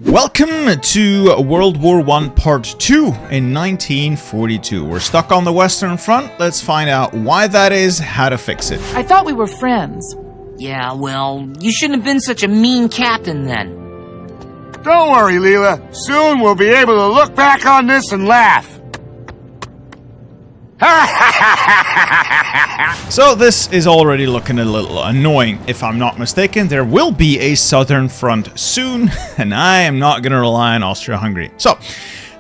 Welcome to World War I Part 2 in 1942. We're stuck on the Western Front. Let's find out why that is, how to fix it. I thought we were friends. Yeah, well, you shouldn't have been such a mean captain then. Don't worry, Leela. Soon we'll be able to look back on this and laugh. So this is already looking a little annoying. If I'm not mistaken, there will be a Southern Front soon, and I am not going to rely on Austria-Hungary. So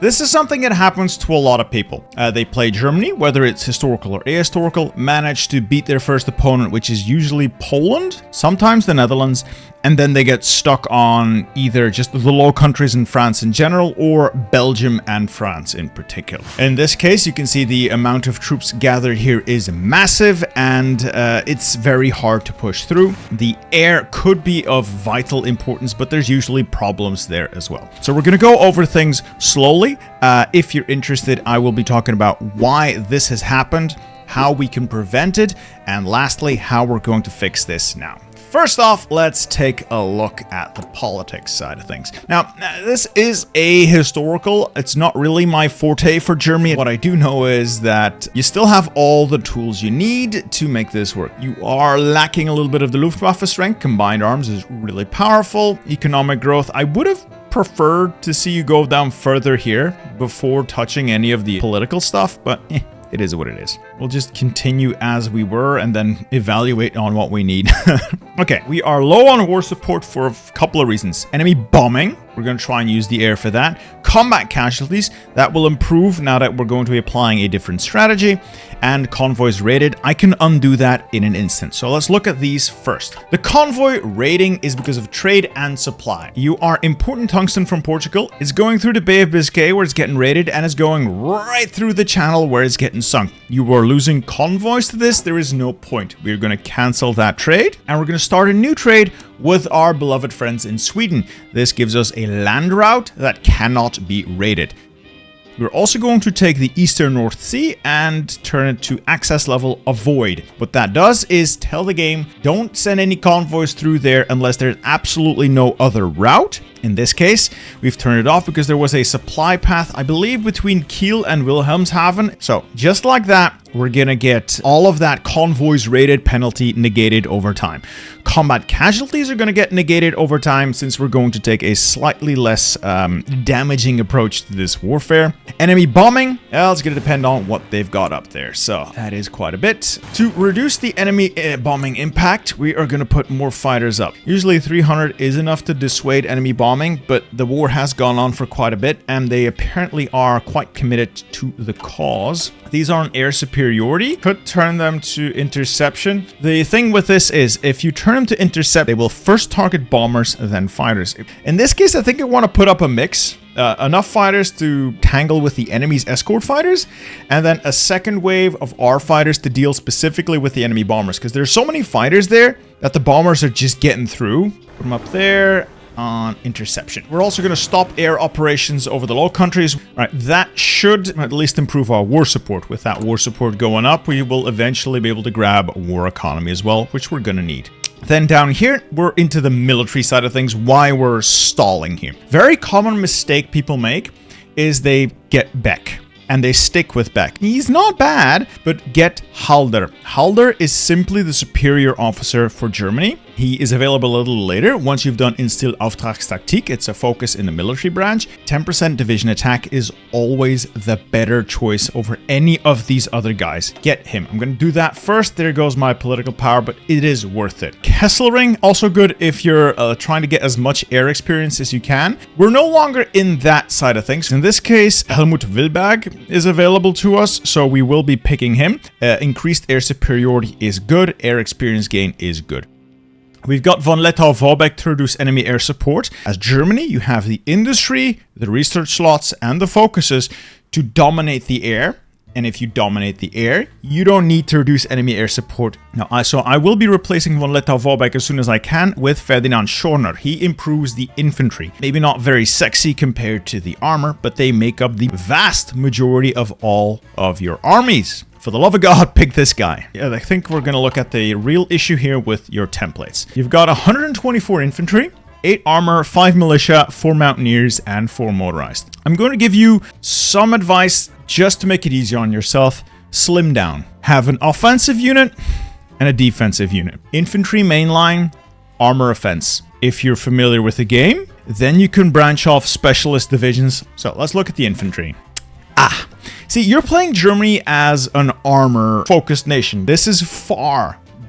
this is something that happens to a lot of people. They play Germany, whether it's historical or ahistorical, manage to beat their first opponent, which is usually Poland, sometimes the Netherlands, and then they get stuck on either just the Low Countries and France in general, or Belgium and France in particular. In this case, you can see the amount of troops gathered here is massive, and it's very hard to push through. The air could be of vital importance, but there's usually problems there as well. So we're going to go over things slowly. If you're interested, I will be talking about why this has happened, how we can prevent it, and lastly, how we're going to fix this now. First off, let's take a look at the politics side of things. Now, this is a historical. It's not really my forte for Germany. What I do know is that you still have all the tools you need to make this work. You are lacking a little bit of the Luftwaffe strength. Combined arms is really powerful. Economic growth, I would have preferred to see you go down further here before touching any of the political stuff, but it is what it is. We'll just continue as we were and then evaluate on what we need. Okay, we are low on war support for a couple of reasons. Enemy bombing, we're going to try and use the air for that. Combat casualties, that will improve now that we're going to be applying a different strategy. And convoys raided, I can undo that in an instant. So let's look at these first. The convoy raiding is because of trade and supply. You are importing tungsten from Portugal. It's going through the Bay of Biscay where it's getting raided, and it's going right through the channel where it's getting sunk. You are losing convoys to this. There is no point. We're going to cancel that trade, and we're going to start a new trade with our beloved friends in Sweden. This gives us a land route that cannot be raided. We're also going to take the Eastern North Sea and turn it to access level avoid. What that does is tell the game, don't send any convoys through there unless there's absolutely no other route. In this case, we've turned it off because there was a supply path, I believe, between Kiel and Wilhelmshaven. So just like that, we're going to get all of that convoys raided penalty negated over time. Combat casualties are going to get negated over time since we're going to take a slightly less damaging approach to this warfare. Enemy bombing, well, it's going to depend on what they've got up there. So that is quite a bit. To reduce the enemy bombing impact, we are going to put more fighters up. Usually 300 is enough to dissuade enemy bombing, but the war has gone on for quite a bit, and they apparently are quite committed to the cause. These are on air superiority. Could turn them to interception. The thing with this is, if you turn them to intercept, they will first target bombers, then fighters. In this case, I think I want to put up a mix. Enough fighters to tangle with the enemy's escort fighters, and then a second wave of our fighters to deal specifically with the enemy bombers, because there's so many fighters there that the bombers are just getting through. Put them up there on interception. We're also going to stop air operations over the Low Countries. All right, that should at least improve our war support. With that war support going up, we will eventually be able to grab war economy as well, which we're going to need. Then down here, we're into the military side of things, why we're stalling here. Very common mistake people make is they get Beck, and they stick with Beck. He's not bad, but get Halder. Halder is simply the superior officer for Germany. He is available a little later. Once you've done Instill Auftragstaktik, it's a focus in the military branch. 10% division attack is always the better choice over any of these other guys. Get him. I'm going to do that first. There goes my political power, but it is worth it. Kesselring, also good if you're trying to get as much air experience as you can. We're no longer in that side of things. In this case, Helmut Wilberg is available to us, so we will be picking him. Increased air superiority is good. Air experience gain is good. We've got von Lettow-Vorbeck to reduce enemy air support. As Germany, you have the industry, the research slots, and the focuses to dominate the air. And if you dominate the air, you don't need to reduce enemy air support. Now, so I will be replacing von Lettow-Vorbeck as soon as I can with Ferdinand Schorner. He improves the infantry. Maybe not very sexy compared to the armor, but they make up the vast majority of all of your armies. For the love of God, pick this guy. Yeah, I think we're going to look at the real issue here with your templates. You've got 124 infantry, 8 armor, 5 militia, 4 mountaineers, and 4 motorized. I'm going to give you some advice just to make it easier on yourself. Slim down. Have an offensive unit and a defensive unit. Infantry mainline, armor offense. If you're familiar with the game, then you can branch off specialist divisions. So let's look at the infantry. See, you're playing Germany as an armor-focused nation. This is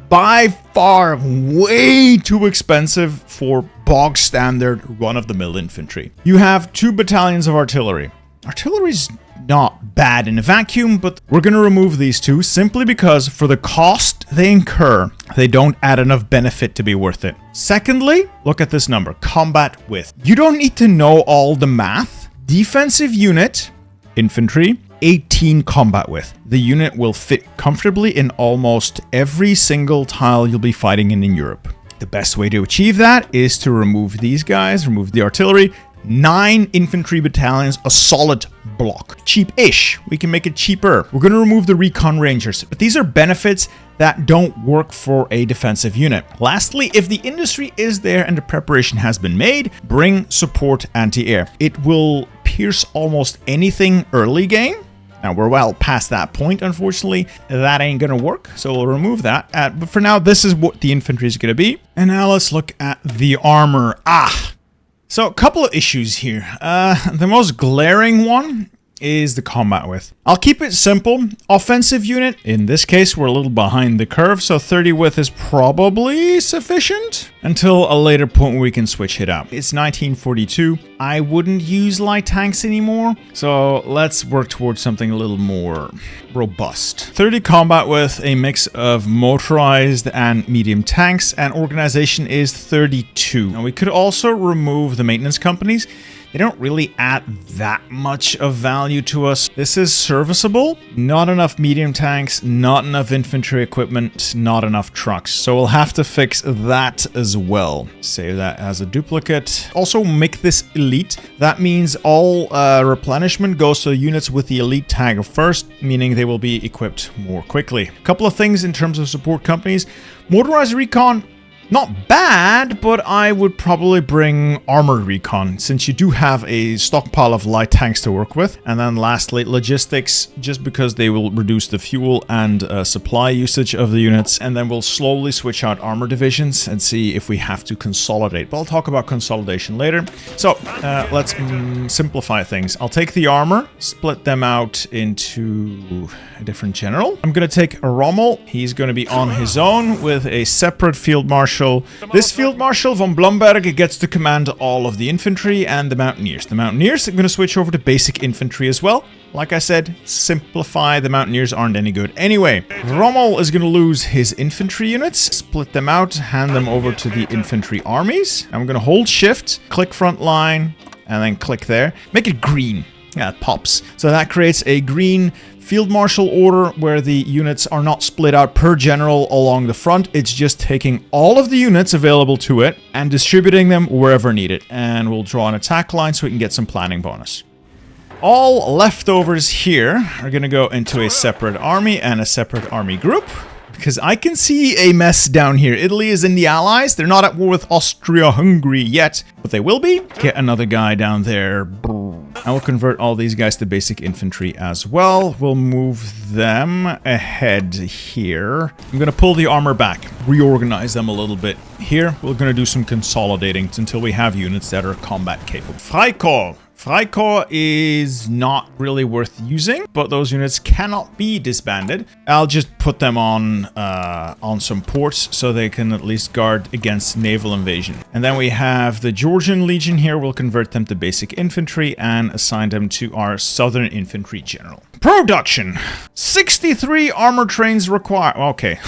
by far, way too expensive for bog standard run-of-the-mill infantry. You have 2 battalions of artillery. Artillery's not bad in a vacuum, but we're going to remove these 2 simply because for the cost they incur, they don't add enough benefit to be worth it. Secondly, look at this number, combat width. You don't need to know all the math. Defensive unit, infantry, 18 combat width. The unit will fit comfortably in almost every single tile you'll be fighting in Europe. The best way to achieve that is to remove these guys, remove the artillery. 9 infantry battalions, a solid block. Cheap-ish. We can make it cheaper. We're going to remove the recon rangers, but these are benefits that don't work for a defensive unit. Lastly, if the industry is there and the preparation has been made, bring support anti-air. It will pierce almost anything early game. Now, we're well past that point, unfortunately. That ain't gonna work, so we'll remove that. But for now, this is what the infantry is gonna be. And now let's look at the armor. So a couple of issues here. The most glaring one is the combat width. I'll keep it simple. Offensive unit, in this case, we're a little behind the curve, so 30 width is probably sufficient until a later point where we can switch it up. It's 1942. I wouldn't use light tanks anymore, so let's work towards something a little more robust. 30 combat width, a mix of motorized and medium tanks, and organization is 32. Now we could also remove the maintenance companies. They don't really add that much of value to us. This is serviceable. Not enough medium tanks, not enough infantry equipment, not enough trucks. So we'll have to fix that as well. Save that as a duplicate. Also make this elite. That means all replenishment goes to units with the elite tag first, meaning they will be equipped more quickly. A couple of things in terms of support companies. Motorized recon, not bad, but I would probably bring armored recon since you do have a stockpile of light tanks to work with. And then lastly, logistics, just because they will reduce the fuel and supply usage of the units. And then we'll slowly switch out armor divisions and see if we have to consolidate. But I'll talk about consolidation later. So let's simplify things. I'll take the armor, split them out into a different general. I'm going to take Rommel. He's going to be on his own with a separate field marshal. This Field Marshal von Blomberg gets to command all of the infantry and the mountaineers. The mountaineers are going to switch over to basic infantry as well. Like I said, simplify. The mountaineers aren't any good anyway. Rommel is going to lose his infantry units, split them out, hand them over to the infantry armies. I'm going to hold shift, click front line, and then click there. Make it green. Yeah, it pops. So that creates a green Field Marshal order where the units are not split out per general along the front. It's just taking all of the units available to it and distributing them wherever needed. And we'll draw an attack line so we can get some planning bonus. All leftovers here are going to go into a separate army and a separate army group. Because I can see a mess down here. Italy is in the Allies. They're not at war with Austria-Hungary yet, but they will be. Get another guy down there. And we'll convert all these guys to basic infantry as well. We'll move them ahead here. I'm going to pull the armor back, reorganize them a little bit. Here, we're going to do some consolidating until we have units that are combat capable. Freikorps. Freikorps is not really worth using, but those units cannot be disbanded. I'll just put them on some ports so they can at least guard against naval invasion. And then we have the Georgian Legion here. We'll convert them to basic infantry and assign them to our Southern Infantry General. Production. 63 armor trains required. Okay,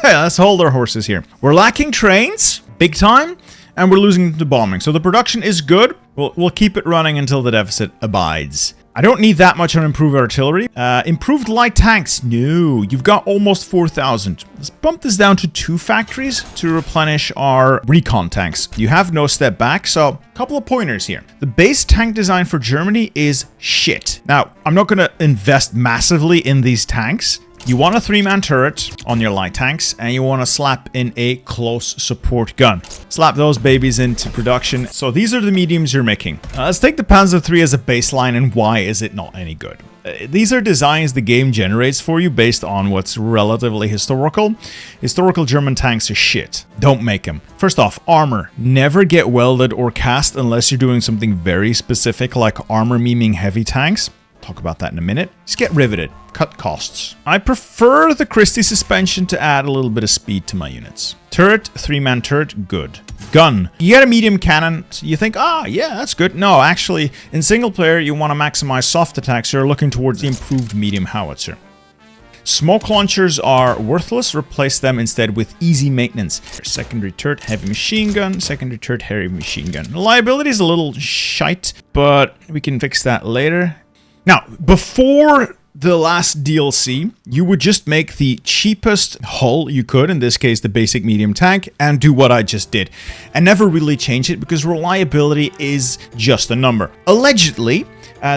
let's hold our horses here. We're lacking trains, big time. And we're losing to bombing. So the production is good. We'll keep it running until the deficit abides. I don't need that much on improved artillery. Improved light tanks. No, you've got almost 4,000. Let's bump this down to 2 factories to replenish our recon tanks. You have no step back, so a couple of pointers here. The base tank design for Germany is shit. Now, I'm not going to invest massively in these tanks. You want a 3-man turret on your light tanks, and you want to slap in a close support gun. Slap those babies into production. So these are the mediums you're making. Let's take the Panzer III as a baseline, and why is it not any good? These are designs the game generates for you based on what's relatively historical. Historical German tanks are shit. Don't make them. First off, armor. Never get welded or cast unless you're doing something very specific like armor meming heavy tanks. Talk about that in a minute. Just get riveted. Cut costs. I prefer the Christie suspension to add a little bit of speed to my units. Turret, 3-man turret, good. Gun. You get a medium cannon, so you think, yeah, that's good. No, actually, in single player, you want to maximize soft attacks, so you're looking towards the improved medium howitzer. Smoke launchers are worthless. Replace them instead with easy maintenance. Secondary turret, heavy machine gun. Secondary turret, heavy machine gun. Reliability is a little shite, but we can fix that later. Now, before the last DLC, you would just make the cheapest hull you could, in this case the basic medium tank, and do what I just did. And never really change it because reliability is just a number. Allegedly,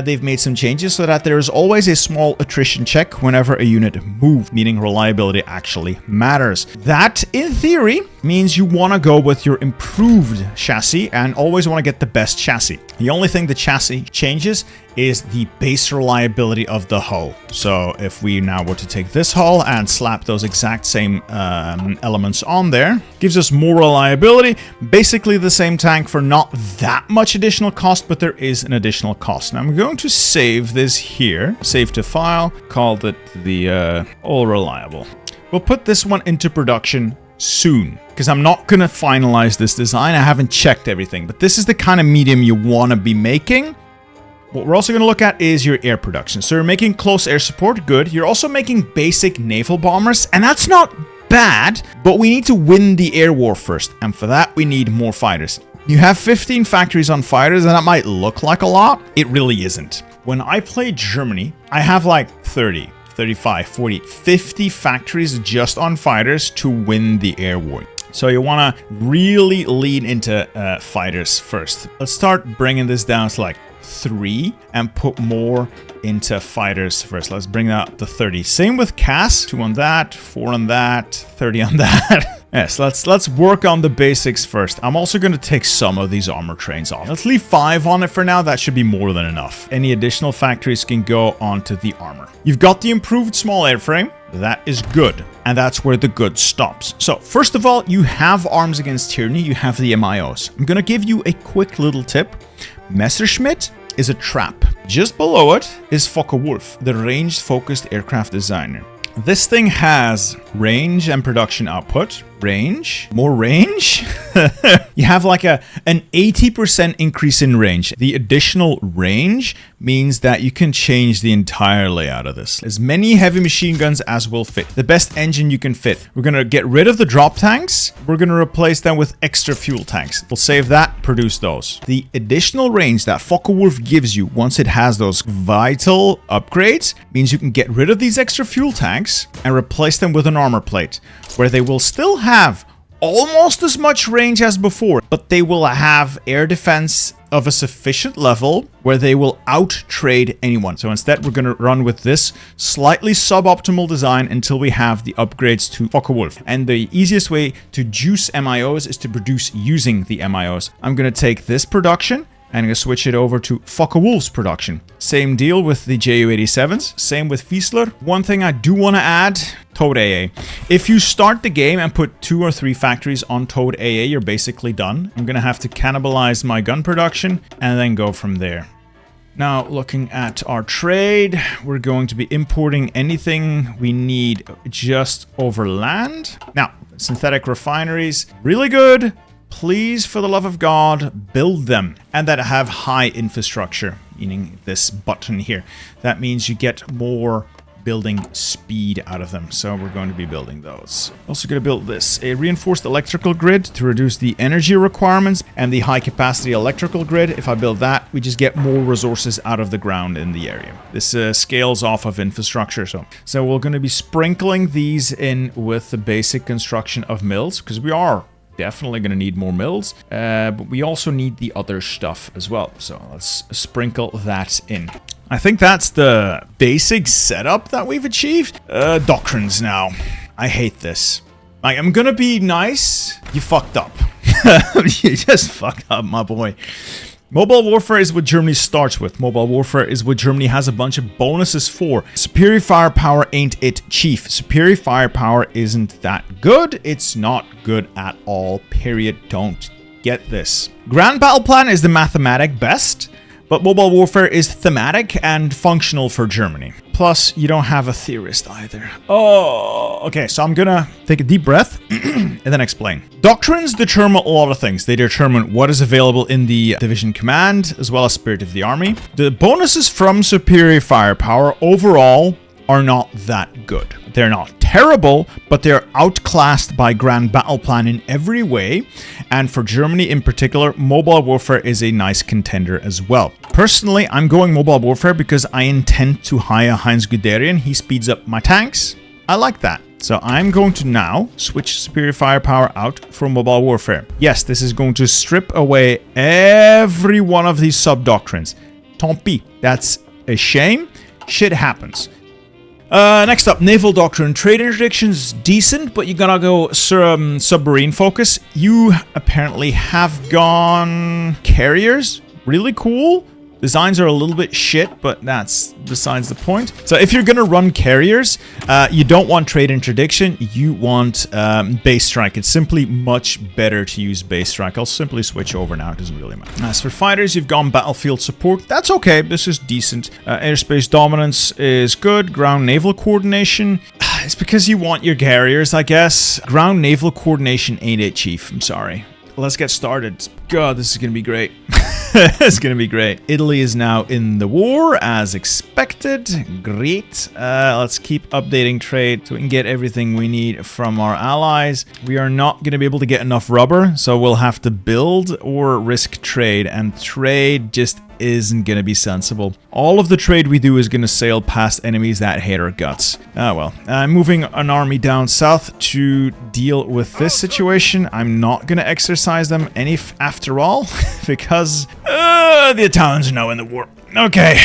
they've made some changes so that there is always a small attrition check whenever a unit moves, meaning reliability actually matters. That, in theory, means you want to go with your improved chassis and always want to get the best chassis. The only thing the chassis changes is the base reliability of the hull. So if we now were to take this hull and slap those exact same elements on there, gives us more reliability, basically the same tank for not that much additional cost, but there is an additional cost. Now I'm going to save this here, save to file, called it the all reliable. We'll put this one into production soon, because I'm not going to finalize this design. I haven't checked everything, but this is the kind of medium you want to be making. What we're also going to look at is your air production. So you're making close air support, good. You're also making basic naval bombers, and that's not bad, but we need to win the air war first, and for that we need more fighters. You have 15 factories on fighters, and that might look like a lot. It really isn't. When I play Germany, I have like 30, 35, 40, 50 factories just on fighters to win the air war. So you want to really lean into fighters first. Let's start bringing this down to like 3 and put more into fighters first. Let's bring that up to 30. Same with CAS. 2 on that, 4 on that, 30 on that. Yes, let's work on the basics first. I'm also going to take some of these armor trains off. Let's leave 5 on it for now. That should be more than enough. Any additional factories can go onto the armor. You've got the improved small airframe. That is good. And that's where the good stops. So first of all, you have arms against tyranny. You have the MIOs. I'm going to give you a quick little tip. Messerschmitt is a trap. Just below it is Focke-Wulf, the ranged-focused aircraft designer. This thing has range and production output. Range? More range? You have like an 80% increase in range. The additional range means that you can change the entire layout of this. As many heavy machine guns as will fit. The best engine you can fit. We're going to get rid of the drop tanks. We're going to replace them with extra fuel tanks. We'll save that, produce those. The additional range that Focke-Wulf gives you once it has those vital upgrades means you can get rid of these extra fuel tanks and replace them with an armor plate, where they will still have almost as much range as before, but they will have air defense of a sufficient level where they will out-trade anyone. So instead, we're going to run with this slightly suboptimal design until we have the upgrades to Focke-Wulf. And the easiest way to juice MIOs is to produce using the MIOs. I'm going to take this production and I'm going to switch it over to Focke-Wulf's production. Same deal with the Ju-87s, same with Fiesler. One thing I do want to add, Towed AA. If you start the game and put 2 or 3 factories on Towed AA, you're basically done. I'm going to have to cannibalize my gun production and then go from there. Now, looking at our trade, we're going to be importing anything we need just over land. Now, synthetic refineries, really good. Please, for the love of God, build them, and that have high infrastructure, meaning this button here. That means you get more building speed out of them, so we're going to be building those. Also going to build this, a reinforced electrical grid to reduce the energy requirements, and the high capacity electrical grid. If I build that, we just get more resources out of the ground in the area. This scales off of infrastructure, so we're going to be sprinkling these in with the basic construction of mills, because we are definitely going to need more mills, but we also need the other stuff as well. So let's sprinkle that in. I think that's the basic setup that we've achieved. Doctrines now. I hate this. Like, I'm gonna be nice. You fucked up. You just fucked up, my boy. Mobile warfare is what Germany starts with. Mobile warfare is what Germany has a bunch of bonuses for. Superior firepower ain't it, chief. Superior firepower isn't that good. It's not good at all, period. Don't get this. Grand battle plan is the mathematic best, but mobile warfare is thematic and functional for Germany. Plus, you don't have a theorist either. Oh, okay, so I'm gonna take a deep breath and then explain. Doctrines determine a lot of things. They determine what is available in the division command, as well as spirit of the army. The bonuses from superior firepower overall are not that good. They're not terrible, but they're outclassed by Grand Battle Plan in every way. And for Germany in particular, mobile warfare is a nice contender as well. Personally, I'm going mobile warfare because I intend to hire Heinz Guderian. He speeds up my tanks. I like that. So I'm going to now switch superior firepower out for mobile warfare. Yes, this is going to strip away every one of these sub-doctrines. Tant pis. That's a shame. Shit happens. Next up, naval doctrine. Trade interdictions, decent, but you gotta go submarine focus. You apparently have gone carriers. Really cool. Designs are a little bit shit, but that's besides the point. So if you're gonna run carriers, you don't want trade interdiction, you want base strike. It's simply much better to use base strike. I'll simply switch over now, it doesn't really matter. As for fighters, you've gone battlefield support. That's okay, this is decent. Airspace dominance is good. Ground naval coordination, it's because you want your carriers, I guess. Ground naval coordination ain't it, chief, I'm sorry. Let's get started. God, this is gonna be great. It's gonna be great. Italy is now in the war as expected. Great. Let's keep updating trade so we can get everything we need from our allies. We are not gonna be able to get enough rubber, so we'll have to build or risk trade, and trade just isn't gonna be sensible. All of the trade we do is gonna sail past enemies that hate our guts. Ah well. I'm moving an army down south to deal with this situation. I'm not gonna exercise them any after all, because the Italians are now in the war. Okay.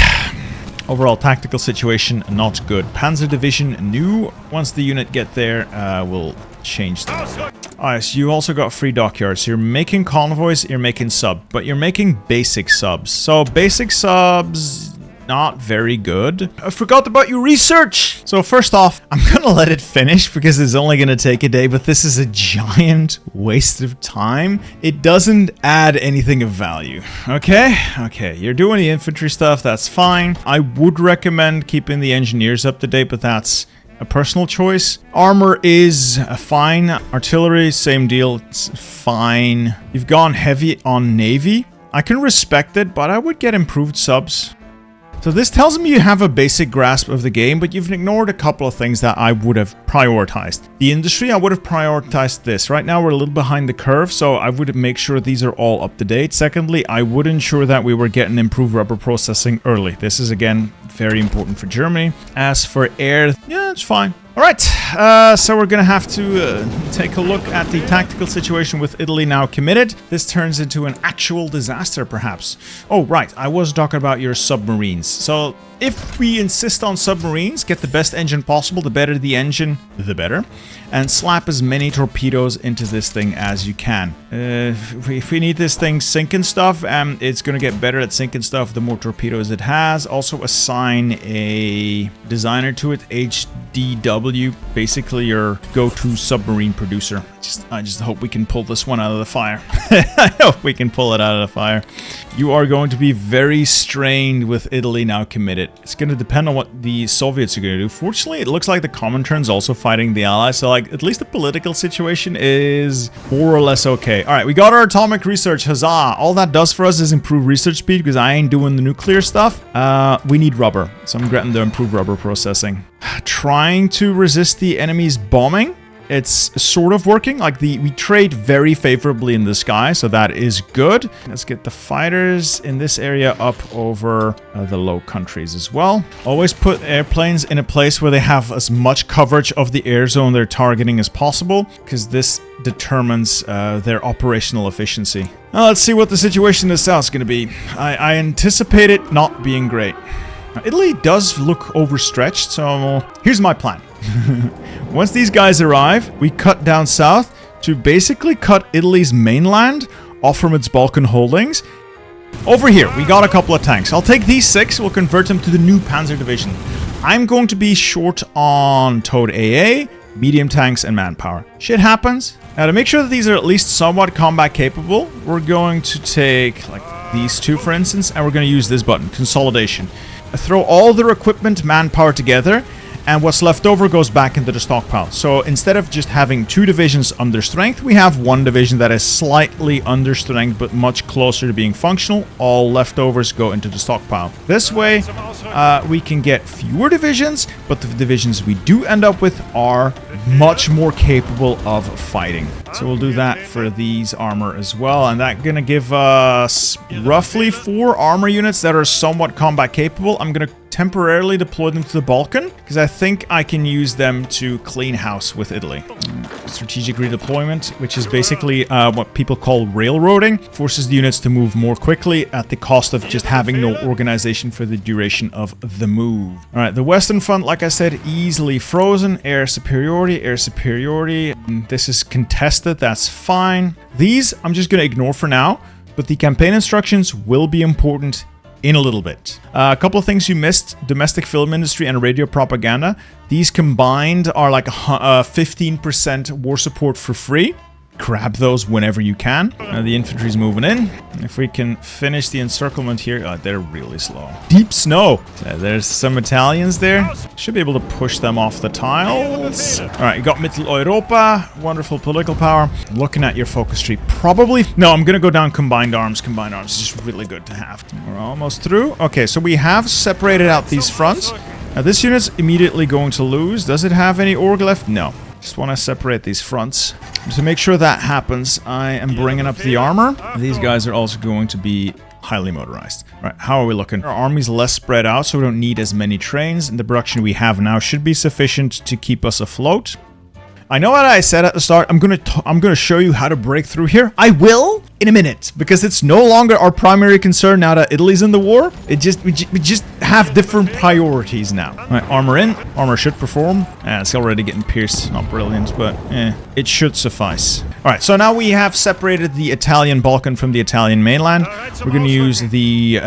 Overall tactical situation, not good. Panzer Division, new. Once the unit get there, we'll change them. Alright, so you also got free dockyards. You're making convoys, you're making sub, but you're making basic subs. So basic subs, not very good. I forgot about your research! So first off, I'm gonna let it finish because it's only gonna take a day, but this is a giant waste of time. It doesn't add anything of value, okay? Okay, you're doing the infantry stuff, that's fine. I would recommend keeping the engineers up to date, but that's a personal choice. Armor is fine. Artillery, same deal, it's fine. You've gone heavy on navy. I can respect it, but I would get improved subs. So this tells me you have a basic grasp of the game, but you've ignored a couple of things that I would have prioritized. The industry, I would have prioritized this. Right now we're a little behind the curve, so I would make sure these are all up to date. Secondly, I would ensure that we were getting improved rubber processing early. This is, again, very important for Germany. As for air, yeah, it's fine. Alright, so we're gonna have to take a look at the tactical situation with Italy now committed. This turns into an actual disaster, perhaps. Oh, right, I was talking about your submarines. So, if we insist on submarines, get the best engine possible, the better the engine, the better. And slap as many torpedoes into this thing as you can. If we need this thing sinking stuff, it's gonna get better at sinking stuff the more torpedoes it has. Also assign a designer to it, HDW, basically your go-to submarine producer. I just hope we can pull this one out of the fire. I hope we can pull it out of the fire. You are going to be very strained with Italy now committed. It's going to depend on what the Soviets are going to do. Fortunately, it looks like the Comintern's also fighting the Allies, so like at least the political situation is more or less okay. All right, we got our atomic research. Huzzah! All that does for us is improve research speed because I ain't doing the nuclear stuff. We need rubber, so I'm getting to improve rubber processing. Trying to resist the enemy's bombing. It's sort of working. Like we trade very favorably in the sky, so that is good. Let's get the fighters in this area up over the Low Countries as well. Always put airplanes in a place where they have as much coverage of the air zone they're targeting as possible, because this determines their operational efficiency. Now let's see what the situation in the south is going to be. I anticipate it not being great. Italy does look overstretched, so here's my plan. Once these guys arrive, we cut down south to basically cut Italy's mainland off from its Balkan holdings. Over here, we got a couple of tanks. I'll take these 6, we'll convert them to the new Panzer Division. I'm going to be short on towed AA, medium tanks, and manpower. Shit happens. Now, to make sure that these are at least somewhat combat capable, we're going to take, like, these 2, for instance, and we're going to use this button, Consolidation. Throw all their equipment, manpower together, and what's left over goes back into the stockpile. So instead of just having 2 divisions under strength, we have 1 division that is slightly under strength but much closer to being functional. All leftovers go into the stockpile. This way, we can get fewer divisions, but the divisions we do end up with are much more capable of fighting. So we'll do that for these armor as well, and that's gonna give us roughly 4 armor units that are somewhat combat capable. I'm gonna temporarily deploy them to the Balkan, because I think I can use them to clean house with Italy. Strategic redeployment, which is basically what people call railroading, forces the units to move more quickly at the cost of just having no organization for the duration of the move. Alright, the Western Front, like I said, easily frozen. Air superiority, air superiority. This is contested, that's fine. These I'm just going to ignore for now, but the campaign instructions will be important in a little bit. A couple of things you missed: domestic film industry and radio propaganda. These combined are like 15% war support for free. Grab those whenever you can. The infantry's moving in. If we can finish the encirclement here, they're really slow. Deep snow. There's some Italians there. Should be able to push them off the tiles. All right, you got Mitteleuropa. Wonderful political power. Looking at your focus tree, probably. No, I'm gonna go down combined arms. Combined arms is just really good to have. We're almost through. Okay, so we have separated out these fronts. Now this unit's immediately going to lose. Does it have any org left? No. Just want to separate these fronts. To make sure that happens, I am bringing up the armor. These guys are also going to be highly motorized. Right, how are we looking? Our army's less spread out, so we don't need as many trains, and the production we have now should be sufficient to keep us afloat. I know what I said at the start. I'm gonna show you how to break through here. I will in a minute, because it's no longer our primary concern now that Italy's in the war. We just have different priorities now. All right, armor in. Armor should perform. It's already getting pierced. Not brilliant, but it should suffice. All right, so now we have separated the Italian Balkan from the Italian mainland. We're going to use the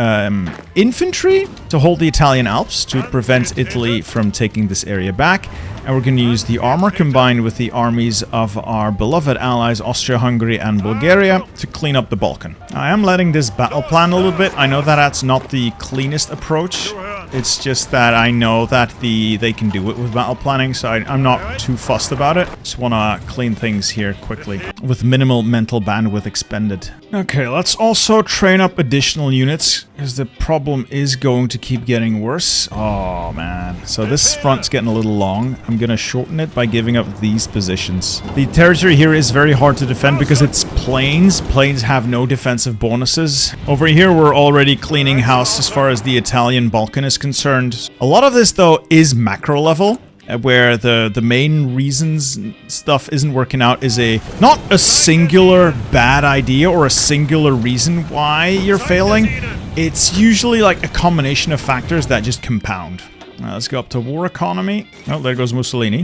infantry to hold the Italian Alps to prevent Italy from taking this area back. And we're going to use the armor combined with the armies of our beloved allies Austria-Hungary and Bulgaria to clean up the Balkan. I am letting this battle plan a little bit. I know that that's not the cleanest approach. It's just that I know that they can do it with battle planning, so I'm not too fussed about it. Just want to clean things here quickly with minimal mental bandwidth expended. Okay, let's also train up additional units, because the problem is going to keep getting worse. Oh man, so this front's getting a little long. I'm gonna shorten it by giving up these positions. The territory here is very hard to defend because it's plains. Plains have no defensive bonuses. Over here we're already cleaning house as far as the Italian Balkan is concerned. A lot of this though is macro level, where the main reasons stuff isn't working out is not a singular bad idea or a singular reason why you're failing. It's usually like a combination of factors that just compound. Let's go up to war economy. Oh, there goes Mussolini.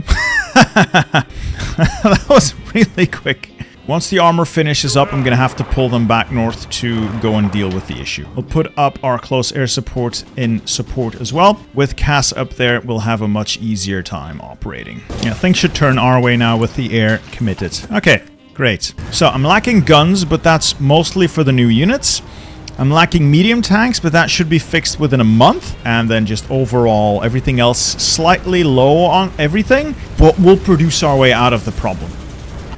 That was really quick. Once the armor finishes up, I'm going to have to pull them back north to go and deal with the issue. We'll put up our close air support in support as well. With CAS up there, we'll have a much easier time operating. Yeah, things should turn our way now with the air committed. Okay, great. So I'm lacking guns, but that's mostly for the new units. I'm lacking medium tanks, but that should be fixed within a month. And then just overall, everything else slightly low on everything, but we'll produce our way out of the problem,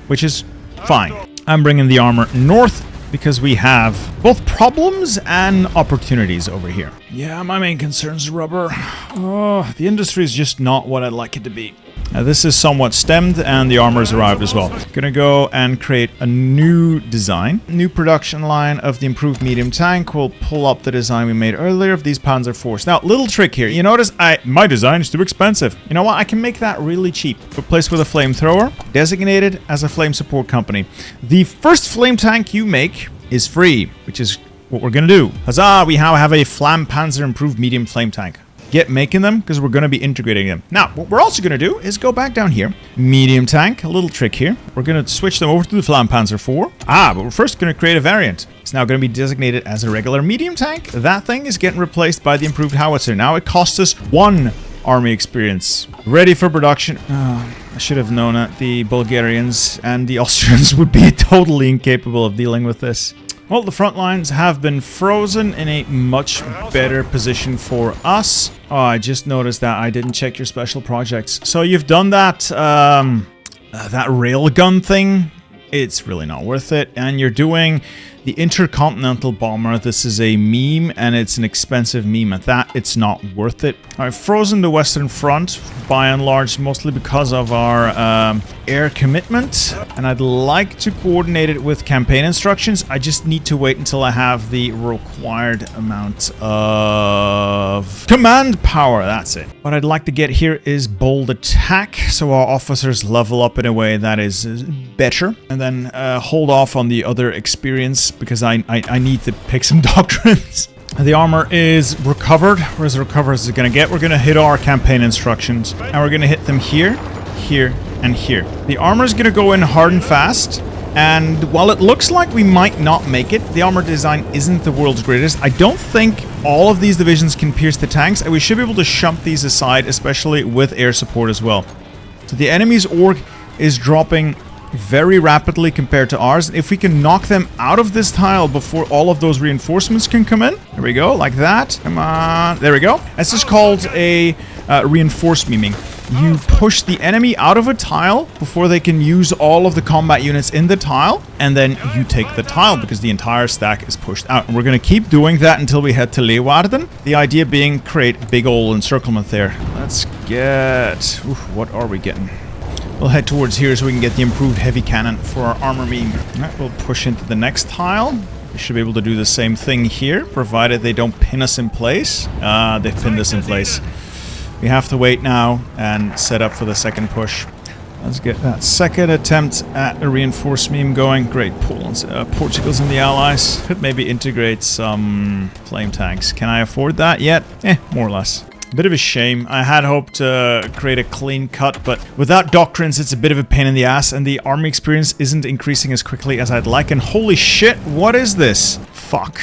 which is fine. I'm bringing the armor north because we have both problems and opportunities over here. Yeah, my main concern is rubber. Oh, the industry is just not what I'd like it to be. This is somewhat stemmed, and the armor's arrived as well. Gonna go and create a new design. New production line of the improved medium tank. We'll pull up the design we made earlier of these Panzer IVs. Now, little trick here. You notice my design is too expensive. You know what? I can make that really cheap. Replaced with a flamethrower, designated as a flame support company. The first flame tank you make is free, which is what we're gonna do. Huzzah! We now have a Flam Panzer improved medium flame tank. get making them because we're going to be integrating them. Now, what we're also going to do is go back down here. Medium tank, a little trick here. We're going to switch them over to the Flampanzer 4. But we're first going to create a variant. It's now going to be designated as a regular medium tank. That thing is getting replaced by the improved howitzer. Now it costs us 1 army experience. Ready for production. I should have known that the Bulgarians and the Austrians would be totally incapable of dealing with this. Well, the front lines have been frozen in a much better position for us. Oh, I just noticed that I didn't check your special projects. So you've done that, that railgun thing. It's really not worth it. And you're doing the intercontinental bomber. This is a meme, and it's an expensive meme at that. It's not worth it. I've frozen the Western Front, by and large, mostly because of our air commitment. And I'd like to coordinate it with campaign instructions. I just need to wait until I have the required amount of command power. That's it. What I'd like to get here is bold attack, so our officers level up in a way that is better. And then hold off on the other experience, because I need to pick some doctrines. The armor is recovered. Where's the recover is it going to get? We're going to hit our campaign instructions. And we're going to hit them here, here, and here. The armor is going to go in hard and fast. And while it looks like we might not make it, the armor design isn't the world's greatest. I don't think all of these divisions can pierce the tanks. And we should be able to shunt these aside, especially with air support as well. So the enemy's org is dropping very rapidly compared to ours. If we can knock them out of this tile before all of those reinforcements can come in. There we go, like that. Come on. There we go. This is called a reinforced memeing. You push the enemy out of a tile before they can use all of the combat units in the tile, and then you take the tile because the entire stack is pushed out. And we're going to keep doing that until we head to Leeuwarden. The idea being create big old encirclement there. Let's get... Oof, what are we getting? We'll head towards here so we can get the improved heavy cannon for our armor meme. Alright, we'll push into the next tile. We should be able to do the same thing here, provided they don't pin us in place. They've pinned us in place. We have to wait now and set up for the second push. Let's get that second attempt at a reinforced meme going. Great, Poland's, Portugal's in the Allies. Could maybe integrate some flame tanks. Can I afford that yet? More or less. Bit of a shame. I had hoped to create a clean cut, but without doctrines, it's a bit of a pain in the ass, and the army experience isn't increasing as quickly as I'd like. And holy shit, what is this? Fuck.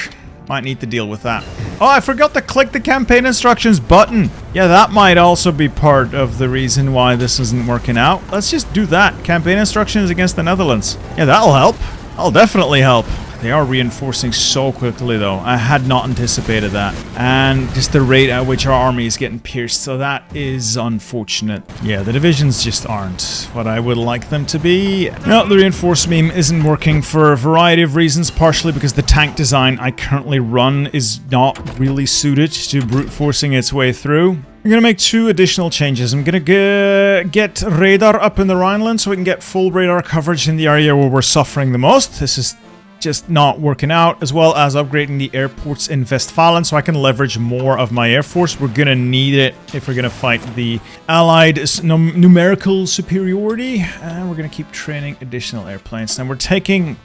Might need to deal with that. Oh, I forgot to click the campaign instructions button. Yeah, that might also be part of the reason why this isn't working out. Let's just do that. Campaign instructions against the Netherlands. Yeah, that'll help. That'll definitely help. They are reinforcing so quickly, though. I had not anticipated that. And just the rate at which our army is getting pierced. So that is unfortunate. Yeah, the divisions just aren't what I would like them to be. No, the reinforced meme isn't working for a variety of reasons. Partially because the tank design I currently run is not really suited to brute forcing its way through. I'm going to make 2 additional changes. I'm going to get radar up in the Rhineland so we can get full radar coverage in the area where we're suffering the most. This is just not working out, as well as upgrading the airports in Westfalen so I can leverage more of my air force. We're gonna need it if we're gonna fight the Allied numerical superiority, and we're gonna keep training additional airplanes. And we're taking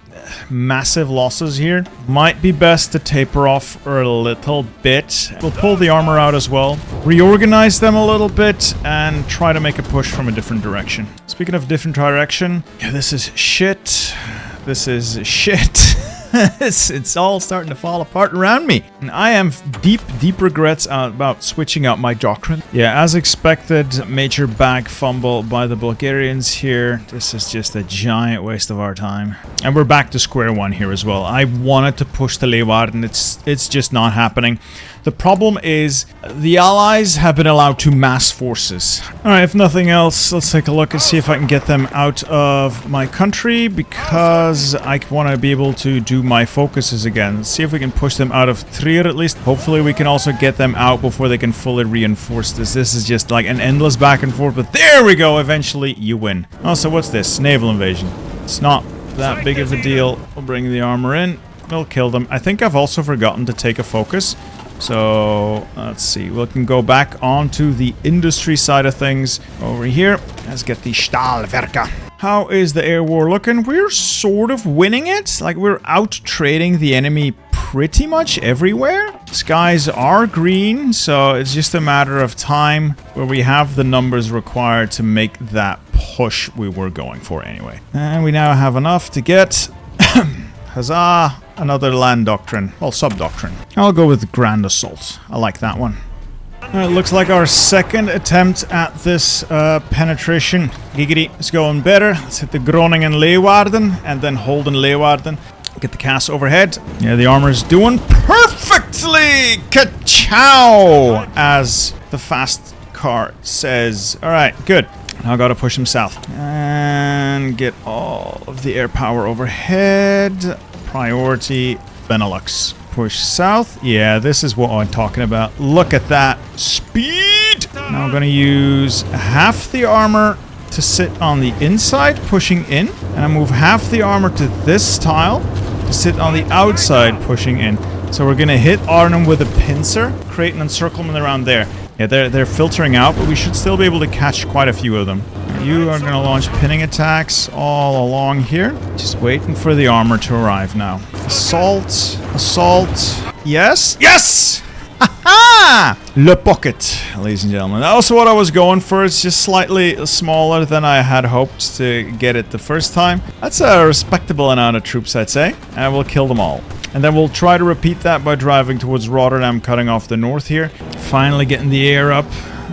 massive losses here. Might be best to taper off a little bit. We'll pull the armor out as well, reorganize them a little bit, and try to make a push from a different direction. Speaking of different direction, yeah, this is shit. This is shit. It's all starting to fall apart around me. And I am deep regrets about switching out my doctrine. Yeah, as expected, major bag fumble by the Bulgarians here. This is just a giant waste of our time. And we're back to square one here as well. I wanted to push the Leeuwarden. It's just not happening. The problem is the Allies have been allowed to mass forces. Alright, if nothing else, let's take a look and see if I can get them out of my country, because I want to be able to do my focuses again. Let's see if we can push them out of Trier at least. Hopefully we can also get them out before they can fully reinforce this. This is just like an endless back and forth, but there we go, eventually you win. Also, what's this? Naval invasion. It's not that big of a deal. We'll bring the armor in. We'll kill them. I think I've also forgotten to take a focus. So, let's see. We can go back onto the industry side of things over here. Let's get the Stahlwerke. How is the air war looking? We're sort of winning it. Like, we're out trading the enemy pretty much everywhere. Skies are green, so it's just a matter of time where we have the numbers required to make that push we were going for anyway. And we now have enough to get, huzzah, another land doctrine. Well, sub-doctrine. I'll go with Grand Assault. I like that one. It looks like our second attempt at this penetration. Giggity, it's going better. Let's hit the Groningen Leeuwarden and then Holden Leeuwarden. Get the cast overhead. Yeah, the armor's doing perfectly! Ka-chow! As the fast car says. Alright, good. Now I gotta push him south. And get all of the air power overhead. Priority Benelux. Push south. Yeah, this is what I'm talking about. Look at that speed! Now I'm gonna use half the armor to sit on the inside, pushing in. And I move half the armor to this tile to sit on the outside, pushing in. So we're gonna hit Arnhem with a pincer, create an encirclement around there. Yeah, they're filtering out, but we should still be able to catch quite a few of them. You are gonna launch pinning attacks all along here. Just waiting for the armor to arrive now. Assault, assault. Yes, yes! Ha-ha! Le pocket, ladies and gentlemen. That was what I was going for. It's just slightly smaller than I had hoped to get it the first time. That's a respectable amount of troops, I'd say. And we'll kill them all. And then we'll try to repeat that by driving towards Rotterdam, cutting off the north here. Finally getting the air up.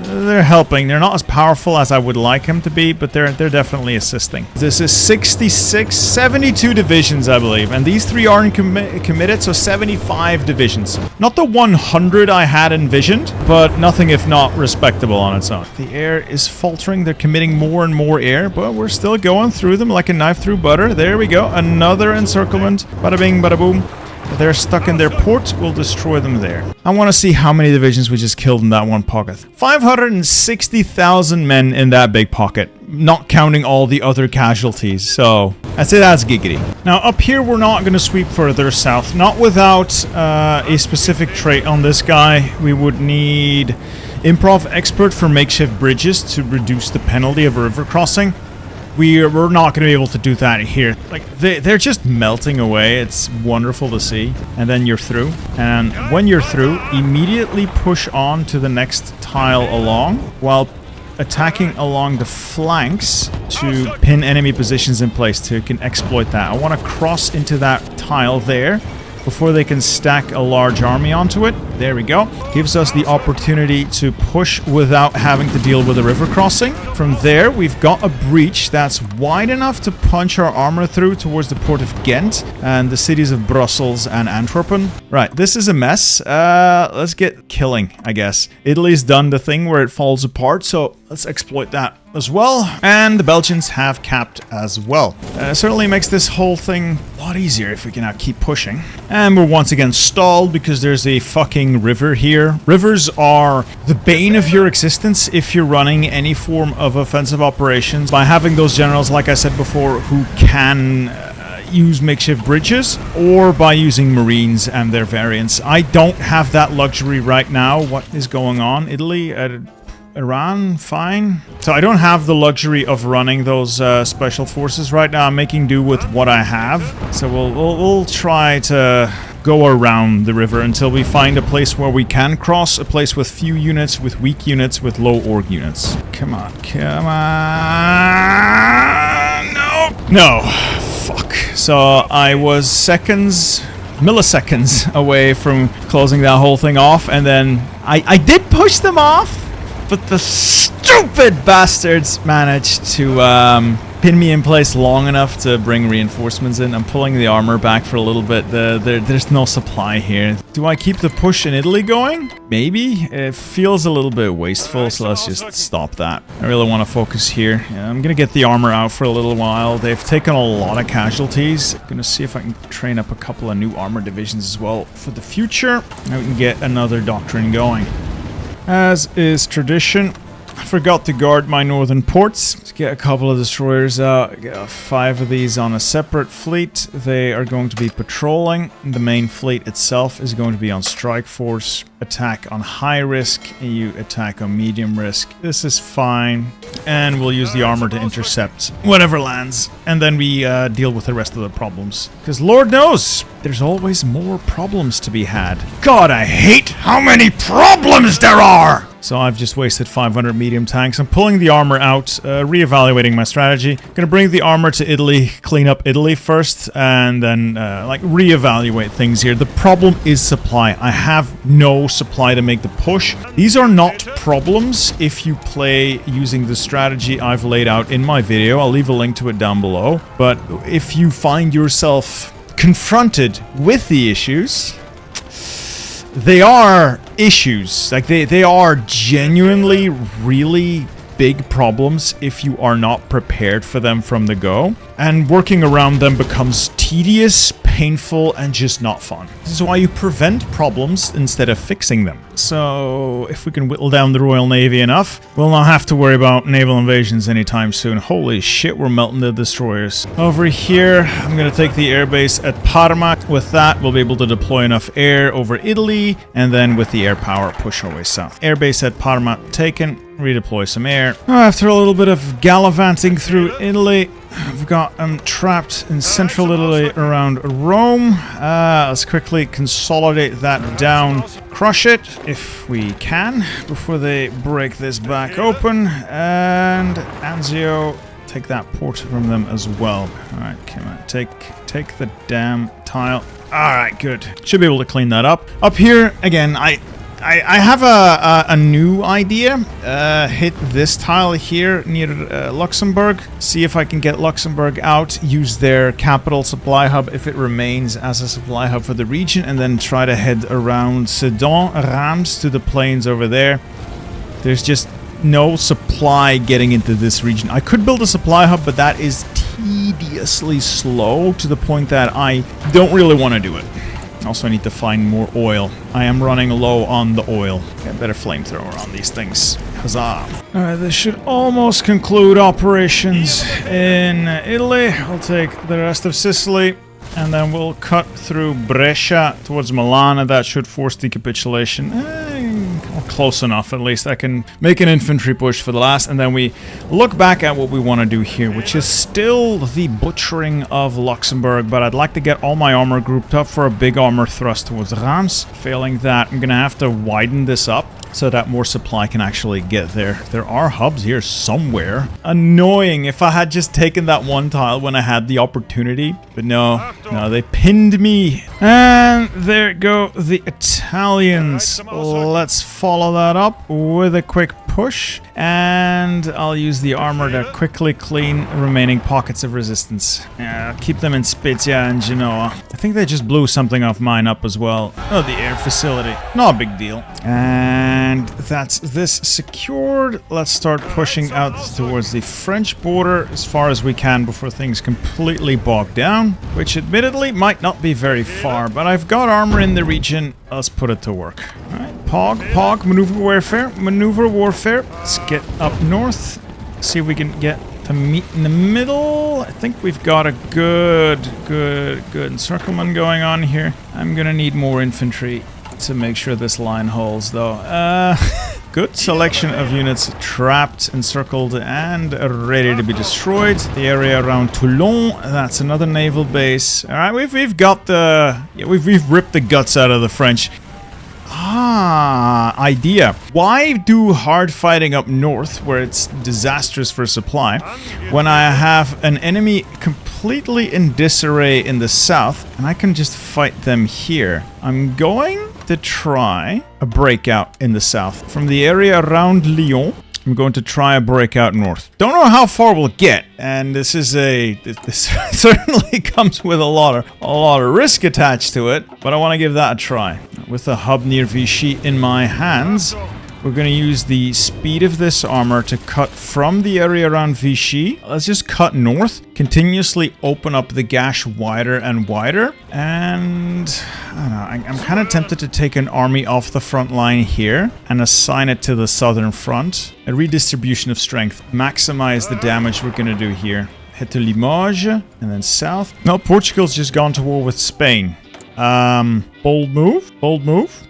They're helping. They're not as powerful as I would like them to be, but they're definitely assisting. This is 66, 72 divisions, I believe. And these three aren't committed, so 75 divisions. Not the 100 I had envisioned, but nothing if not respectable on its own. The air is faltering. They're committing more and more air, but we're still going through them like a knife through butter. There we go. Another encirclement. Bada bing, bada boom. They're stuck in their port, we'll destroy them there. I want to see how many divisions we just killed in that one pocket. 560,000 men in that big pocket, not counting all the other casualties, so I'd say that's giggity. Now up here we're not going to sweep further south, not without a specific trait on this guy. We would need Improv Expert for makeshift bridges to reduce the penalty of a river crossing. We're not going to be able to do that here. Like, they're just melting away. It's wonderful to see. And then you're through. And when you're through, immediately push on to the next tile along while attacking along the flanks to pin enemy positions in place to can exploit that. I want to cross into that tile there before they can stack a large army onto it. There we go. Gives us the opportunity to push without having to deal with a river crossing. From there, we've got a breach that's wide enough to punch our armor through towards the port of Ghent and the cities of Brussels and Antwerpen. Right, this is a mess. Let's get killing, I guess. Italy's done the thing where it falls apart, so let's exploit that as well. And the Belgians have capped as well. Certainly makes this whole thing a lot easier if we can now keep pushing. And we're once again stalled because there's a fucking river here. Rivers are the bane of your existence if you're running any form of offensive operations. By having those generals, like I said before, who can use makeshift bridges, or by using marines and their variants. I don't have that luxury right now. What is going on? Italy? Iran, fine. So I don't have the luxury of running those special forces right now. I'm making do with what I have. So we'll try to go around the river until we find a place where we can cross, a place with few units, with weak units, with low org units. Come on, come on. No, fuck. So I was milliseconds away from closing that whole thing off, and then I did push them off. But the stupid bastards managed to pin me in place long enough to bring reinforcements in. I'm pulling the armor back for a little bit. There's no supply here. Do I keep the push in Italy going? Maybe. It feels a little bit wasteful, so let's just stop that. I really want to focus here. Yeah, I'm going to get the armor out for a little while. They've taken a lot of casualties. I'm going to see if I can train up a couple of new armor divisions as well for the future. Now we can get another doctrine going. As is tradition, I forgot to guard my northern ports. Let's get a couple of destroyers out. Get 5 of these on a separate fleet. They are going to be patrolling. The main fleet itself is going to be on strike force. Attack on high risk. You attack on medium risk. This is fine. And we'll use the armor to intercept whatever lands. And then we deal with the rest of the problems. Because Lord knows, there's always more problems to be had. God, I hate how many problems there are! So I've just wasted 500 medium tanks. I'm pulling the armor out, reevaluating my strategy. Gonna bring the armor to Italy, clean up Italy first, and then like reevaluate things here. The problem is supply. I have no supply to make the push. These are not problems if you play using the strategy I've laid out in my video. I'll leave a link to it down below. But if you find yourself confronted with the issues, they are issues. Like they are genuinely really big problems if you are not prepared for them from the go. And working around them becomes tedious, painful, and just not fun. This is why you prevent problems instead of fixing them. So if we can whittle down the Royal Navy enough, we'll not have to worry about naval invasions anytime soon. Holy shit, we're melting the destroyers. Over here, I'm going to take the airbase at Parma. With that, we'll be able to deploy enough air over Italy, and then with the air power, push our way south. Airbase at Parma taken. Redeploy some air. After a little bit of gallivanting through Italy, I've got them trapped in central Italy around Rome. Let's quickly consolidate that down. Crush it, if we can, before they break this back open. And Anzio, take that port from them as well. Alright, come on, take the damn tile. Alright, good. Should be able to clean that up. Up here, again, I have a new idea. Hit this tile here near Luxembourg. See if I can get Luxembourg out. Use their capital supply hub if it remains as a supply hub for the region. And then try to head around Sedan, Reims to the plains over there. There's just no supply getting into this region. I could build a supply hub, but that is tediously slow to the point that I don't really want to do it. Also, I need to find more oil. I am running low on the oil. Get a better flamethrower on these things. Huzzah. Alright, this should almost conclude operations in Italy. I'll take the rest of Sicily, and then we'll cut through Brescia towards Milan, and that should force the capitulation. Close enough, at least. I can make an infantry push for the last, and then we look back at what we want to do here, which is still the butchering of Luxembourg, but I'd like to get all my armor grouped up for a big armor thrust towards Reims. Failing that, I'm gonna have to widen this up so that more supply can actually get there. There are hubs here somewhere. Annoying. If I had just taken that one tile when I had the opportunity. But no, they pinned me. And there go the Italians. Let's follow that up with a quick push. And I'll use the armor to quickly clean remaining pockets of resistance. Keep them in Spezia and Genoa. I think they just blew something off mine up as well. Oh, the air facility. Not a big deal. And that's this secured. Let's start pushing out towards the French border as far as we can before things completely bog down, which admittedly might not be very far, but I've got armor in the region. Let's put it to work. All right, POG, maneuver warfare. Let's get up north. See if we can get to meet in the middle. I think we've got a good encirclement going on here. I'm gonna need more infantry to make sure this line holds, though. Good selection of units trapped, encircled, and ready to be destroyed. The area around Toulon, that's another naval base. All right, we've got the we've ripped the guts out of the French. Idea. Why do hard fighting up north, where it's disastrous for supply, when I have an enemy completely in disarray in the south, and I can just fight them here? I'm going to try a breakout in the south. From the area around Lyon, I'm going to try a breakout north. Don't know how far we'll get, and this certainly comes with a lot of risk attached to it, but I want to give that a try. With the hub near Vichy in my hands, We're going to use the speed of this armor to cut from the area around Vichy. Let's just cut north, continuously open up the gash wider and wider. And I don't know, I'm kind of tempted to take an army off the front line here and assign it to the southern front. A redistribution of strength. Maximize the damage we're going to do here. Head to Limoges and then south. No, Portugal's just gone to war with Spain. Bold move. Bold move.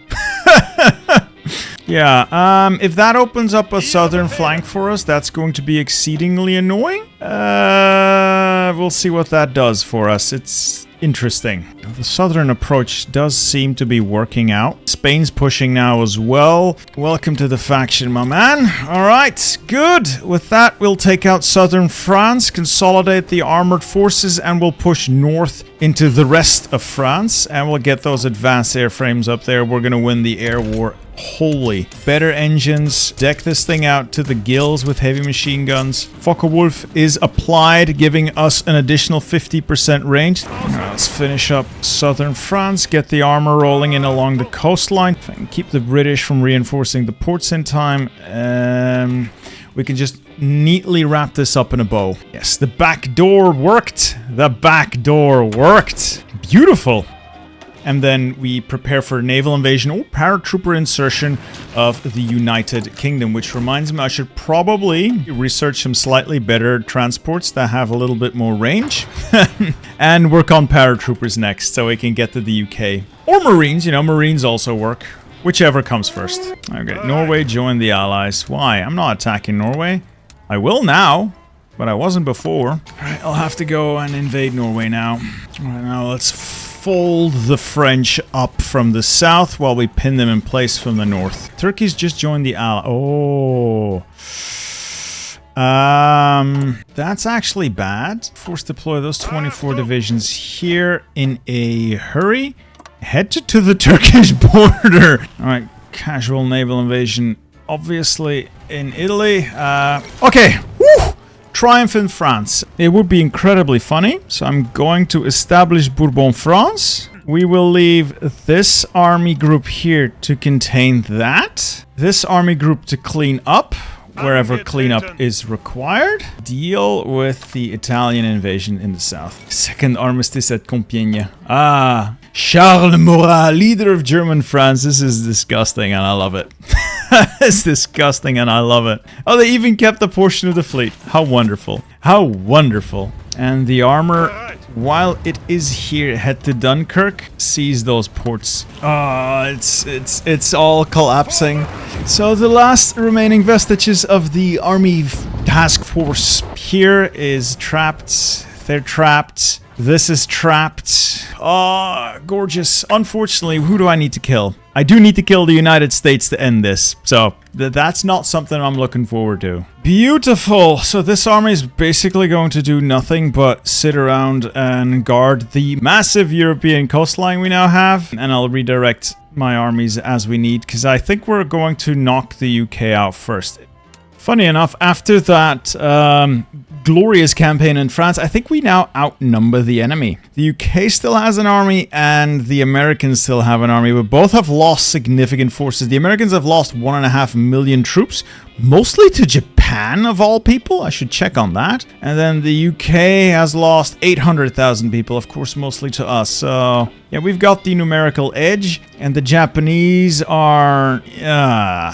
Yeah, if that opens up a southern flank for us, that's going to be exceedingly annoying. We'll see what that does for us. It's interesting. The southern approach does seem to be working out. Spain's pushing now as well. Welcome to the faction, my man. All right, good. With that, we'll take out southern France, consolidate the armored forces, and we'll push north into the rest of France, and we'll get those advanced airframes up there. We're going to win the air war. Holy. Better engines. Deck this thing out to the gills with heavy machine guns. Focke-Wulf is applied, giving us an additional 50% range. Alright, let's finish up southern France. Get the armor rolling in along the coastline. If I can keep the British from reinforcing the ports in time, we can just neatly wrap this up in a bow. Yes, the back door worked. The back door worked. Beautiful. And then we prepare for naval invasion or paratrooper insertion of the United Kingdom, which reminds me I should probably research some slightly better transports that have a little bit more range and work on paratroopers next so we can get to the UK. Or Marines, you know, Marines also work. Whichever comes first. Okay, Norway joined the Allies. Why? I'm not attacking Norway. I will now, but I wasn't before. Alright, I'll have to go and invade Norway now. Alright, now let's fold the French up from the south while we pin them in place from the north. Turkey's just joined the Allies. Oh. That's actually bad. Force deploy those 24 divisions here in a hurry. Head to the Turkish border. Alright, casual naval invasion. Obviously in Italy. Okay. Woo! Triumph in France. It would be incredibly funny, so I'm going to establish Bourbon France. We will leave this army group here to contain that. This army group to clean up wherever cleanup is required. Deal with the Italian invasion in the south. Second armistice at Compiègne. Ah, Charles Murat, leader of German France. This is disgusting and I love it. It's disgusting and I love it. Oh, they even kept a portion of the fleet. How wonderful. How wonderful. And the armor, while it is here, head to Dunkirk, seize those ports. Oh, it's all collapsing. So the last remaining vestiges of the army task force here is trapped. They're trapped. This is trapped. Oh, gorgeous. Unfortunately, who do I need to kill? I do need to kill the United States to end this. So that's not something I'm looking forward to. Beautiful. So this army is basically going to do nothing but sit around and guard the massive European coastline we now have. And I'll redirect my armies as we need, because I think we're going to knock the UK out first. Funny enough, after that glorious campaign in France, I think we now outnumber the enemy. The UK still has an army and the Americans still have an army, but both have lost significant forces. The Americans have lost 1.5 million troops, mostly to Japan of all people. I should check on that. And then the UK has lost 800,000 people, of course, mostly to us. So yeah, we've got the numerical edge, and the Japanese are... yeah,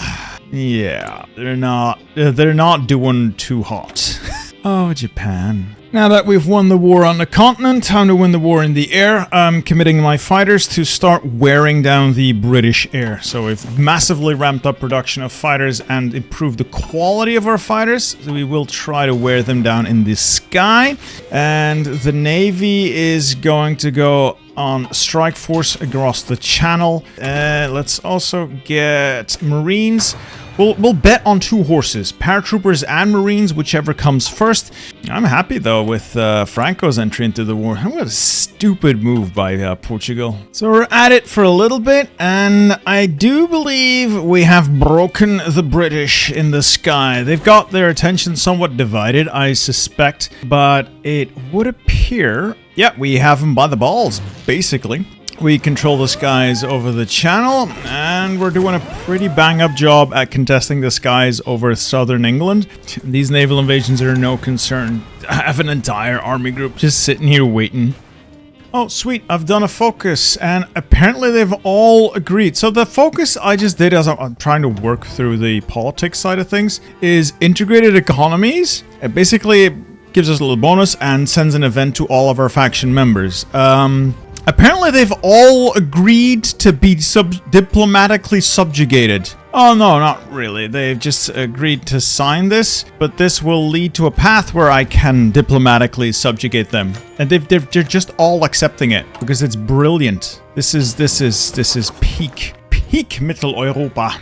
they're not doing too hot. Oh, Japan. Now that we've won the war on the continent, time to win the war in the air. I'm committing my fighters to start wearing down the British air. So we've massively ramped up production of fighters and improved the quality of our fighters. So we will try to wear them down in the sky. And the Navy is going to go on strike force across the channel. Let's also get Marines. We'll bet on 2 horses, paratroopers and Marines, whichever comes first. I'm happy though with Franco's entry into the war. What a stupid move by Portugal. So we're at it for a little bit, and I do believe we have broken the British in the sky. They've got their attention somewhat divided, I suspect, but it would appear, yeah, we have them by the balls, basically. We control the skies over the channel, and we're doing a pretty bang-up job at contesting the skies over southern England. These naval invasions are no concern. I have an entire army group just sitting here waiting. Oh, sweet, I've done a focus, and apparently they've all agreed. So the focus I just did as I'm trying to work through the politics side of things is integrated economies. It basically gives us a little bonus and sends an event to all of our faction members. Apparently they've all agreed to be diplomatically subjugated. Oh no, not really. They've just agreed to sign this, but this will lead to a path where I can diplomatically subjugate them. And they're just all accepting it because it's brilliant. This is peak Mitteleuropa.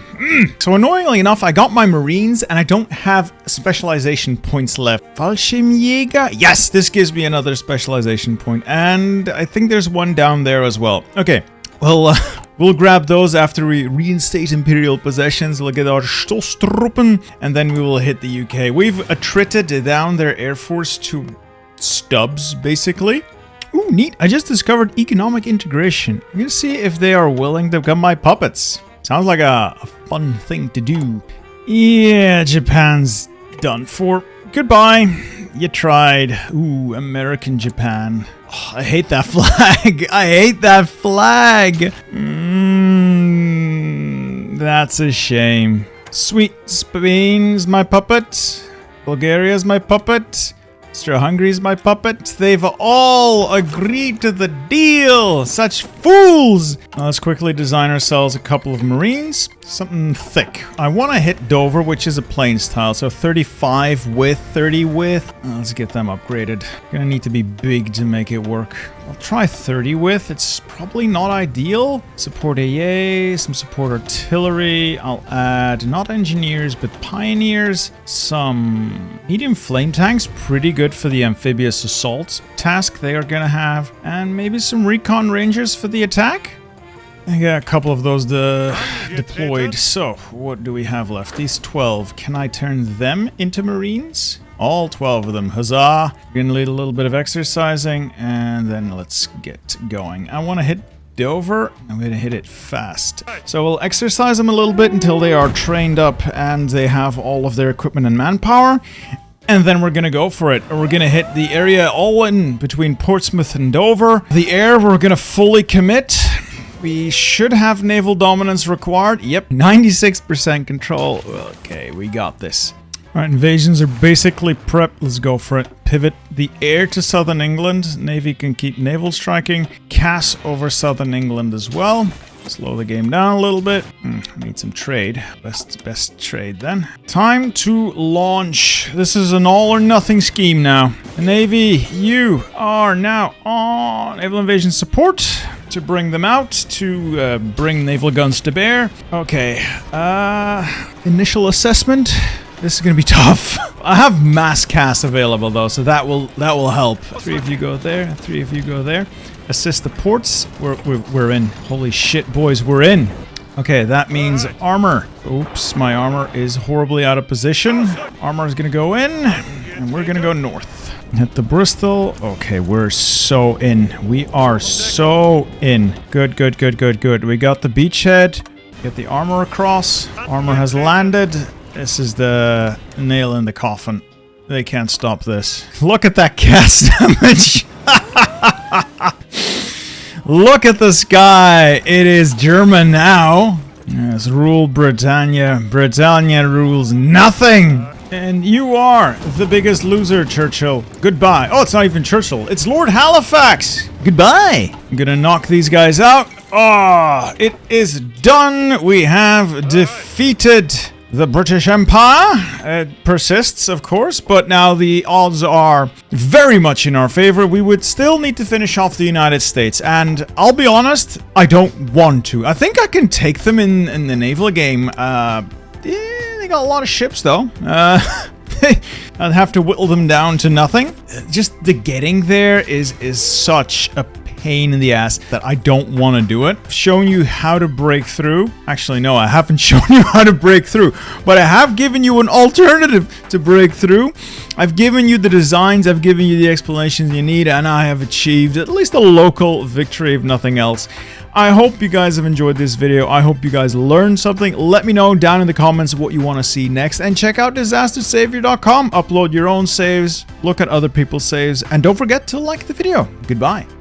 So annoyingly enough, I got my Marines and I don't have specialization points left. Fallschirmjäger? Yes, this gives me another specialization point. And I think there's one down there as well. Okay, well, we'll grab those after we reinstate Imperial possessions. We'll get our Stoßtruppen and then we will hit the UK. We've attrited down their air force to stubs, basically. Ooh, neat. I just discovered economic integration. I'm gonna see if they are willing to become my puppets. Sounds like a fun thing to do. Yeah, Japan's done for. Goodbye. You tried. Ooh, American Japan. Oh, I hate that flag. I hate that flag. That's a shame. Sweet. Spain's my puppet. Bulgaria's my puppet. Austria-Hungary's my puppet. They've all agreed to the deal. Such fools. Now let's quickly design ourselves a couple of Marines. Something thick. I want to hit Dover, which is a plain style. So 35 width, 30 width. Let's get them upgraded. Gonna need to be big to make it work. I'll try 30 width. It's probably not ideal. Support AA, some support artillery. I'll add not engineers, but pioneers. Some medium flame tanks. Pretty good for the amphibious assault task they are gonna have. And maybe some recon rangers for the attack. I got a couple of those deployed. So, what do we have left? These 12. Can I turn them into Marines? All 12 of them. Huzzah! We're gonna need a little bit of exercising, and then let's get going. I want to hit Dover. I'm gonna hit it fast. So we'll exercise them a little bit until they are trained up and they have all of their equipment and manpower. And then we're gonna go for it. We're gonna hit the area all in between Portsmouth and Dover. The air, we're gonna fully commit. We should have naval dominance required. Yep, 96% control. Okay, we got this. Alright, invasions are basically prepped. Let's go for it. Pivot the air to southern England. Navy can keep naval striking. Cass over southern England as well. Slow the game down a little bit. I need some trade. Best trade then. Time to launch. This is an all or nothing scheme now. The Navy, you are now on naval invasion support to bring them out, to bring naval guns to bear. Okay, initial assessment. This is gonna be tough. I have mass cast available though, so that will help. 3 of you go there, 3 of you go there. Assist the ports. We're in. Holy shit, boys, we're in. Okay, that means armor. Oops, my armor is horribly out of position. Armor is gonna go in, and we're gonna go north. Hit the Bristol. Okay, we're so in. We are so in. Good, good, good, good, good. We got the beachhead. Get the armor across. Armor has landed. This is the nail in the coffin. They can't stop this. Look at that cast damage. Look at the sky. It is German now. Yes, rule Britannia. Britannia rules nothing. And you are the biggest loser, Churchill. Goodbye. Oh, it's not even Churchill. It's Lord Halifax. Goodbye. I'm gonna knock these guys out. Oh, it is done. We have defeated the British Empire. It persists, of course, but now the odds are very much in our favor. We would still need to finish off the United States, and I'll be honest, I don't want to. I think I can take them in the naval game. They got a lot of ships, though. I'd have to whittle them down to nothing. Just the getting there is such a pain in the ass that I don't want to do it. I've shown you how to break through. Actually, no, I haven't shown you how to break through, but I have given you an alternative to break through. I've given you the designs, I've given you the explanations you need, and I have achieved at least a local victory, if nothing else. I hope you guys have enjoyed this video. I hope you guys learned something. Let me know down in the comments what you want to see next, and check out disastersavior.com. Upload your own saves, look at other people's saves, and don't forget to like the video. Goodbye.